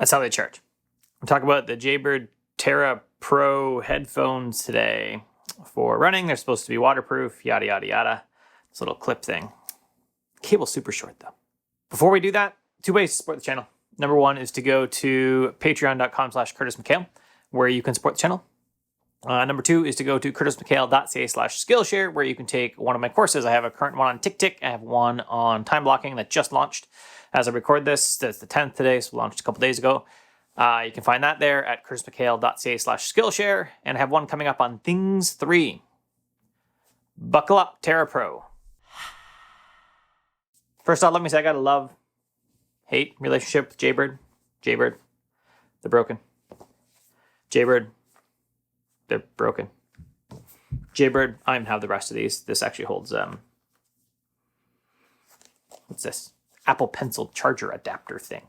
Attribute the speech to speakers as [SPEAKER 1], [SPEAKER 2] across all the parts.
[SPEAKER 1] That's how they charge. We're talking about the Jaybird Tarah Pro headphones today. For running, they're supposed to be waterproof, yada, yada, yada. This little clip thing. Cable's super short though. Before we do that, 2 ways to support the channel. Number 1 is to go to patreon.com/CurtisMcHale, where you can support the channel. Number 2 is to go to curtismchale.ca/Skillshare, where you can take one of my courses. I have a current one on tick. I have one on time blocking that just launched as I record this. That's the 10th today, so launched a couple days ago. You can find that there at curtismchale.ca/Skillshare, and I have one coming up on Things 3. Buckle up, Tarah Pro. First off, let me say I got a love-hate relationship with Jaybird. Jaybird, they're broken. Jaybird, they're broken. Jaybird, I even have the rest of these. This actually holds, what's this? Apple Pencil charger adapter thing.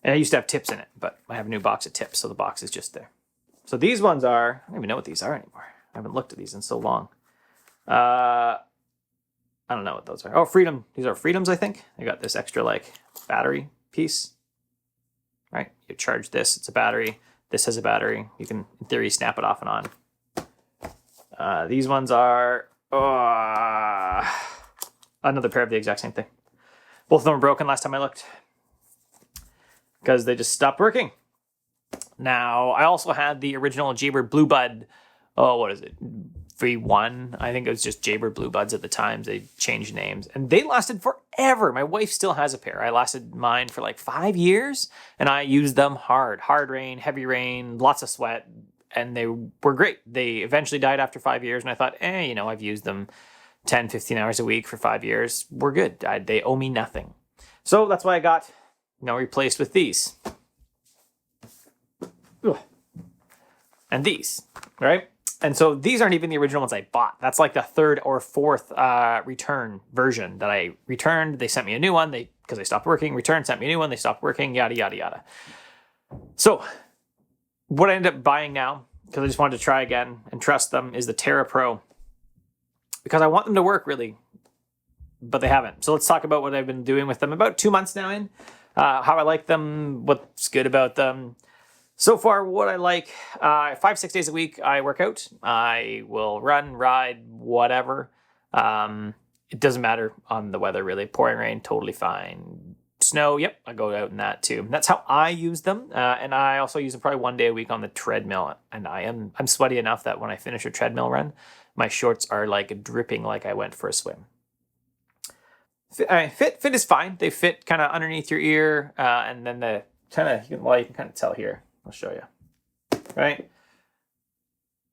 [SPEAKER 1] And I used to have tips in it, but I have a new box of tips, so the box is just there. So these ones are, I don't even know what these are anymore. I haven't looked at these in so long. I don't know what those are. Oh, Freedom. These are Freedoms, I think. They got this extra, like, battery piece. Right? You charge this. It's a battery. This has a battery. You can, in theory, snap it off and on. These ones are another pair of the exact same thing. Both of them were broken last time I looked because they just stopped working. Now, I also had the original Jaybird Blue Bud. Oh, what is it? V1. I think it was just Jaybird Blue Buds at the time. They changed names. And they lasted forever. My wife still has a pair. I lasted mine for like 5 years. And I used them hard. Hard rain, heavy rain, lots of sweat. And they were great. They eventually died after 5 years. And I thought, I've used them 10, 15 hours a week for 5 years. We're good. They owe me nothing. So that's why I got, replaced with these. Ugh. And these, right? And so these aren't even the original ones I bought. That's like the 3rd or 4th return version that I returned. They sent me a new one because they stopped working. Returned, sent me a new one. They stopped working, yada, yada, yada. So what I ended up buying now, because I just wanted to try again and trust them, is the Tarah Pro. Because I want them to work, really. But they haven't. So let's talk about what I've been doing with them. About 2 months now in. How I like them, what's good about them. So far, what I like, 5-6 days a week, I work out. I will run, ride, whatever. It doesn't matter on the weather, really. Pouring rain, totally fine. Snow, yep, I go out in that too. That's how I use them. And I also use them probably 1 day a week on the treadmill. And I'm sweaty enough that when I finish a treadmill run, my shorts are like dripping like I went for a swim. Fit is fine. They fit kind of underneath your ear. And then you can kind of tell here. I'll show you, right?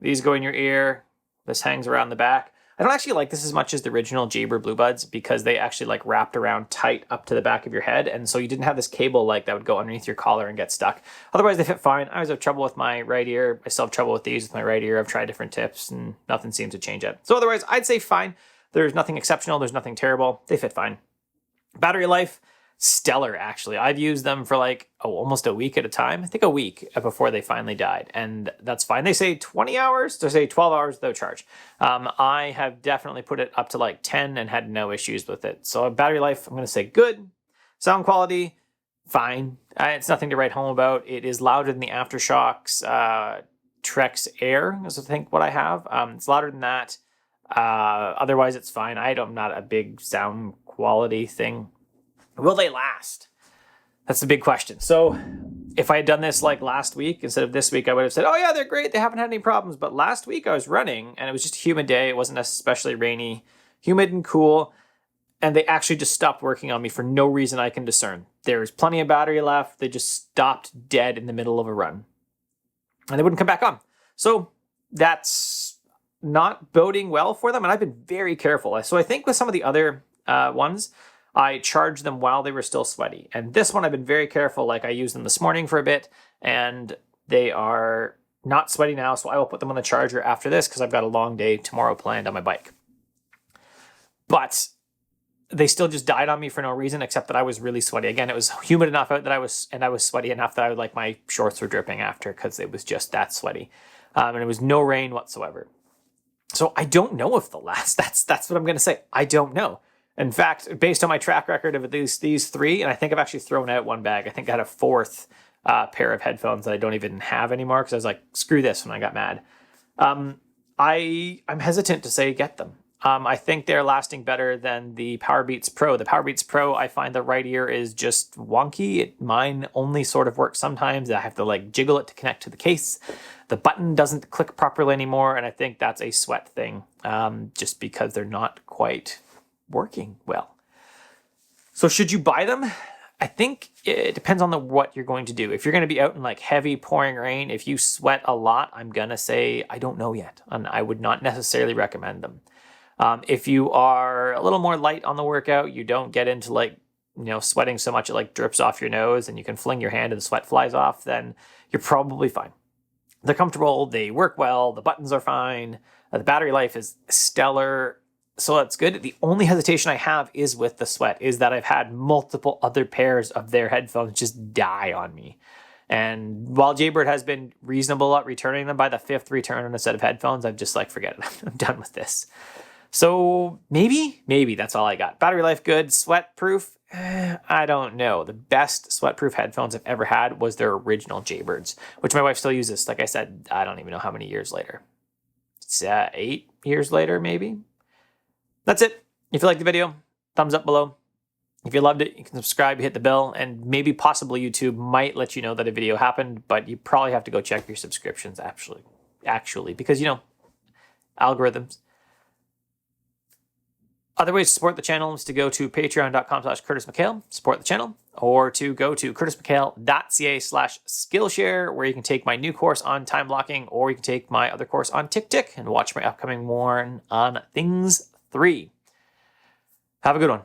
[SPEAKER 1] These go in your ear. This hangs around the back. I don't actually like this as much as the original Jaybird Blue Buds because they actually like wrapped around tight up to the back of your head. And so you didn't have this cable like that would go underneath your collar and get stuck. Otherwise they fit fine. I always have trouble with my right ear. I still have trouble with these with my right ear. I've tried different tips and nothing seems to change it. So otherwise I'd say fine. There's nothing exceptional. There's nothing terrible. They fit fine. Battery life, stellar, actually. I've used them for almost a week at a time. I think a week before they finally died. And that's fine. They say 20 hours. They say 12 hours without charge. I have definitely put it up to 10 and had no issues with it. So battery life, I'm going to say good. Sound quality, fine. It's nothing to write home about. It is louder than the Aftershok's Trex Air is I think what I have. It's louder than that. Otherwise, it's fine. I'm not a big sound quality thing. Will they last? That's the big question. So if I had done this last week instead of this week, I would have said, oh yeah, they're great. They haven't had any problems. But last week I was running and it was just a humid day. It wasn't especially rainy, humid and cool. And they actually just stopped working on me for no reason I can discern. There's plenty of battery left. They just stopped dead in the middle of a run. And they wouldn't come back on. So that's not boding well for them. And I've been very careful. So I think with some of the other ones, I charged them while they were still sweaty. And this one I've been very careful. I used them this morning for a bit and they are not sweaty now. So I will put them on the charger after this because I've got a long day tomorrow planned on my bike. But they still just died on me for no reason except that I was really sweaty. Again, it was humid enough out that I was sweaty enough that my shorts were dripping after because it was just that sweaty. And it was no rain whatsoever. So I don't know if they'll last. That's what I'm going to say. I don't know. In fact, based on my track record of at least these three, and I think I've actually thrown out one bag. I think I had a fourth pair of headphones that I don't even have anymore because I was like, screw this when I got mad. I'm hesitant to say get them. I think they're lasting better than the Powerbeats Pro. The Powerbeats Pro, I find the right ear is just wonky. Mine only sort of works sometimes. I have to like jiggle it to connect to the case. The button doesn't click properly anymore, and I think that's a sweat thing, just because they're not quite working well. So should you buy them? I think it depends on what you're going to do. If you're going to be out in like heavy pouring rain, if you sweat a lot, I'm going to say I don't know yet, and I would not necessarily recommend them. If you are a little more light on the workout, you don't get into like, sweating so much it like drips off your nose and you can fling your hand and the sweat flies off, then you're probably fine. They're comfortable, they work well, the buttons are fine, the battery life is stellar, so that's good. The only hesitation I have is with the sweat, is that I've had multiple other pairs of their headphones just die on me. And while Jaybird has been reasonable at returning them, by the 5th return on a set of headphones, I'm just like, forget it, I'm done with this. So maybe that's all I got. Battery life good, sweat proof, I don't know. The best sweat proof headphones I've ever had was their original Jaybirds, which my wife still uses. Like I said, I don't even know how many years later. It's 8 years later, maybe. That's it. If you liked the video, thumbs up below. If you loved it, you can subscribe, hit the bell, and maybe possibly YouTube might let you know that a video happened, but you probably have to go check your subscriptions actually, because, algorithms. Other ways to support the channel is to go to patreon.com/CurtisMcHale, support the channel, or to go to curtismchale.ca/Skillshare, where you can take my new course on time blocking, or you can take my other course on tick and watch my upcoming one on Things 3. Have a good one.